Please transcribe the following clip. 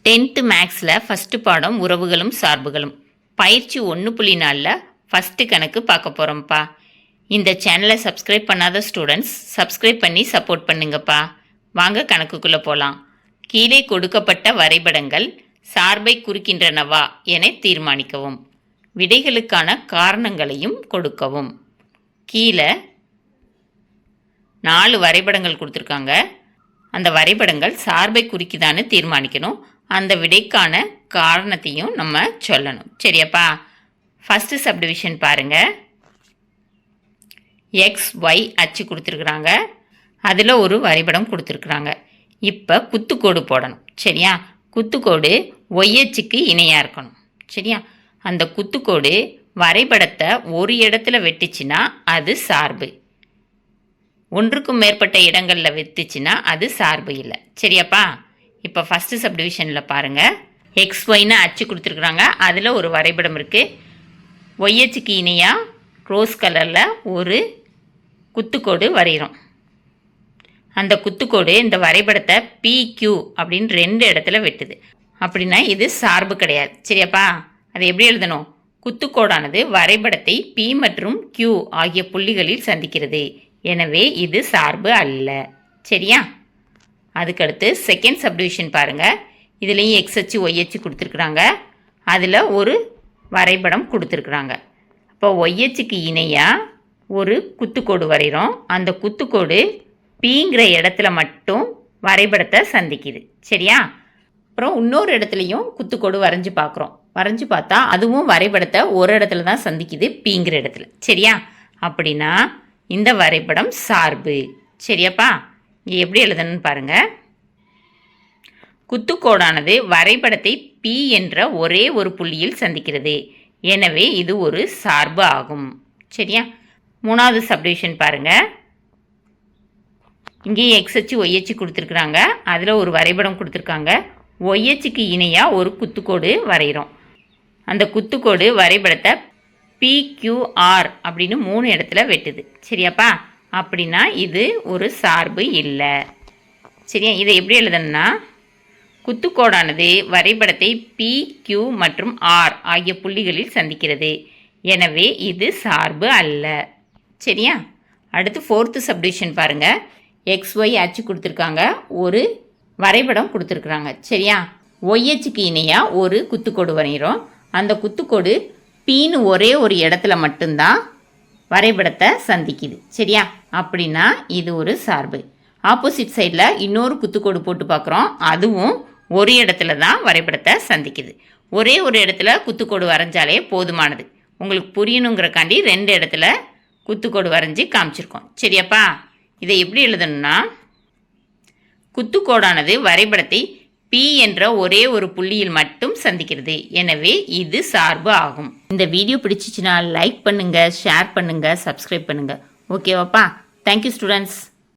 10th மேக்ஸில் first பாடம் உறவுகளும் சார்புகளும் பயிற்சி 1.4ல் ஃபஸ்ட்டு கணக்கு பார்க்க போகிறோம்ப்பா. இந்த சேனலை சப்ஸ்கிரைப் பண்ணாத ஸ்டூடெண்ட்ஸ் சப்ஸ்கிரைப் பண்ணி சப்போர்ட் பண்ணுங்கப்பா. வாங்க கணக்குக்குள்ளே போகலாம். கீழே கொடுக்கப்பட்ட வரைபடங்கள் சார்பை குறிக்கின்றனவா என தீர்மானிக்கவும். விடைகளுக்கான காரணங்களையும் கொடுக்கவும். கீழே 4 வரைபடங்கள் கொடுத்துருக்காங்க. அந்த வரைபடங்கள் சார்பை குறிக்குதான்னு தீர்மானிக்கணும். அந்த விடைக்கான காரணத்தையும் நம்ம சொல்லணும். சரியாப்பா? ஃபஸ்ட்டு சப்டிவிஷன் பாருங்கள். XY அச்சு கொடுத்துருக்குறாங்க. அதில் ஒரு வரைபடம் கொடுத்துருக்குறாங்க. இப்போ குத்துக்கோடு போடணும். சரியா? குத்துக்கோடு ஒய் அச்சுக்கு இணையாக இருக்கணும். சரியா? அந்த குத்துக்கோடு வரைபடத்தை ஒரு இடத்துல வெட்டுச்சுன்னா அது சார்பு. ஒன்றுக்கும் மேற்பட்ட இடங்களில் வெட்டுச்சுன்னா அது சார்பு இல்லை. சரியாப்பா? இப்போ ஃபஸ்ட்டு சப்டிவிஷனில் பாருங்கள். XYன்னு அச்சு கொடுத்துருக்குறாங்க. அதில் ஒரு வரைபடம் இருக்குது. ஒய் அச்சுக்கு இணையாக ரோஸ் கலரில் ஒரு குத்துக்கோடு வரைகிறோம். அந்த குத்துக்கோடு இந்த வரைபடத்தை PQ அப்படின்னு 2 இடத்துல வெட்டுது. அப்படின்னா இது சார்பு கிடையாது. சரியாப்பா? அதை எப்படி எழுதணும்? குத்துக்கோடானது வரைபடத்தை P மற்றும் Q ஆகிய புள்ளிகளில் சந்திக்கிறது. எனவே இது சார்பு அல்ல. சரியா? அதுக்கடுத்து செகண்ட் சப்டிவிஷன் பாருங்கள். இதுலேயும் X அச்சு ஒய் அச்சு கொடுத்துருக்குறாங்க. அதில் ஒரு வரைபடம் கொடுத்துருக்குறாங்க. இப்போ ஒய் அச்சுக்கு இணையாக ஒரு குத்துக்கோடு வரைகிறோம். அந்த குத்துக்கோடு Pங்கிற இடத்துல மட்டும் வரைபடத்தை சந்திக்குது. சரியா? அப்புறம் இன்னொரு இடத்துலையும் குத்துக்கோடு வரைஞ்சி பார்க்குறோம். வரைஞ்சி பார்த்தா அதுவும் வரைபடத்தை ஒரு இடத்துல தான் சந்திக்குது, Pங்கிற இடத்துல. சரியா? அப்படின்னா இந்த வரைபடம் சார்பு. சரியாப்பா? இங்கே எப்படி எழுதணும்னு பாருங்கள். குத்துக்கோடானது வரைபடத்தை P என்ற ஒரே ஒரு புள்ளியில் சந்திக்கிறது. எனவே இது ஒரு சார்பு ஆகும். சரியா? மூணாவது சப்டிவிஷன் பாருங்கள். இங்கே X அச்சு ஒய் அச்சு கொடுத்துருக்குறாங்க. அதில் ஒரு வரைபடம் கொடுத்துருக்காங்க. ஒய் அச்சுக்கு இணையாக ஒரு குத்துக்கோடு வரைகிறோம். அந்த குத்துக்கோடு வரைபடத்தை PQR அப்படின்னு 3 இடத்துல வெட்டுது. சரியாப்பா? அப்படின்னா இது ஒரு சார்பு இல்லை. சரியா? இதை எப்படி எழுதணும்னா, குத்துக்கோடானது வரைபடத்தை PQ மற்றும் R ஆகிய புள்ளிகளில் சந்திக்கிறது. எனவே இது சார்பு அல்ல. சரியா? அடுத்து 4th சப்டிவிஷன் பாருங்கள். XY அச்சு கொடுத்துருக்காங்க. ஒரு வரைபடம் கொடுத்துருக்குறாங்க. சரியா? ஒய் அச்சுக்கு இணையாக ஒரு குத்துக்கோடு வரைகிறோம். அந்த குத்துக்கோடு Pன்னு ஒரே ஒரு இடத்துல மட்டும்தான் வரைபடத்தை சந்திக்குது. சரியா? அப்படின்னா இது ஒரு சார்பு. ஆப்போசிட் சைடில் இன்னொரு குத்துக்கோடு போட்டு பார்க்குறோம். அதுவும் ஒரு இடத்துல தான் வரைபடத்தை சந்திக்குது. ஒரே ஒரு இடத்துல குத்துக்கோடு வரைஞ்சாலே போதுமானது. உங்களுக்கு புரியணுங்கிறக்காண்டி 2 இடத்துல குத்துக்கோடு வரைஞ்சி காமிச்சிருக்கோம். சரியாப்பா? இதை எப்படி எழுதணும்னா, குத்துக்கோடானது வரைபடத்தை P என்ற ஒரே ஒரு புள்ளியில் மட்டும் சந்திக்கிறது. எனவே இது சார்பு ஆகும். இந்த வீடியோ பிடிச்சிச்சுன்னா லைக் பண்ணுங்கள், ஷேர் பண்ணுங்கள், சப்ஸ்கிரைப் பண்ணுங்கள். ஓகேவாப்பா? Thank you students.